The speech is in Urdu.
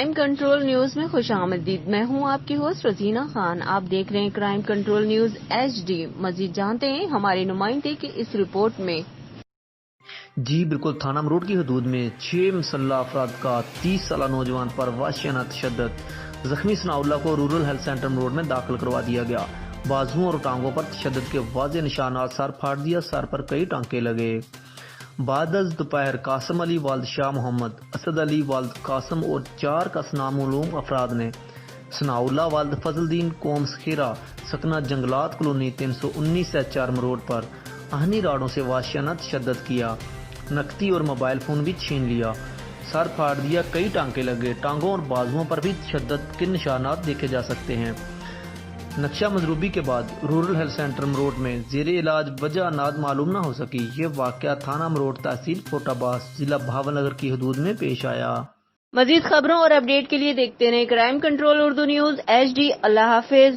کرائم کنٹرول نیوز میں خوش آمدید. میں ہوں آپ کی ہوسٹ رزینہ خان. آپ دیکھ رہے ہیں کرائم کنٹرول نیوز HD. مزید جانتے ہیں ہمارے نمائندے کی اس رپورٹ میں. جی بالکل، تھانہ امروٹ کی حدود میں 6 مسلح افراد کا 30 سالہ نوجوان پر وحشیانہ تشدد. زخمی ثناء اللہ کو رورل ہیلتھ سینٹر امروٹ میں داخل کروا دیا گیا. بازوؤں اور ٹانگوں پر تشدد کے واضح نشانات. سر پھاڑ دیا، سر پر کئی ٹانکے لگے. بعد از دوپہر قاسم علی والد شاہ محمد، اسد علی والد قاسم اور 4 کا نام معلوم افراد نے ثناء اللہ والد فضل الدین قوم خیرہ سکنہ جنگلات کالونی 319 HR امروٹ پر آہنی راڑوں سے وحشیانہ تشدد کیا. نقدی اور موبائل فون بھی چھین لیا. سر پھاڑ دیا، کئی ٹانکے لگے. ٹانگوں اور بازوؤں پر بھی تشدد کے نشانات دیکھے جا سکتے ہیں. نقشہ مضروبی کے بعد رورل ہیلتھ سینٹر امروٹ میں زیر علاج وجہ ناد معلوم نہ ہو سکی. یہ واقعہ تھانہ امروٹ تحصیل کوٹ عباس ضلع بہاول نگر کی حدود میں پیش آیا. مزید خبروں اور اپڈیٹ کے لیے دیکھتے رہیں crime control Urdu news HD. اللہ حافظ.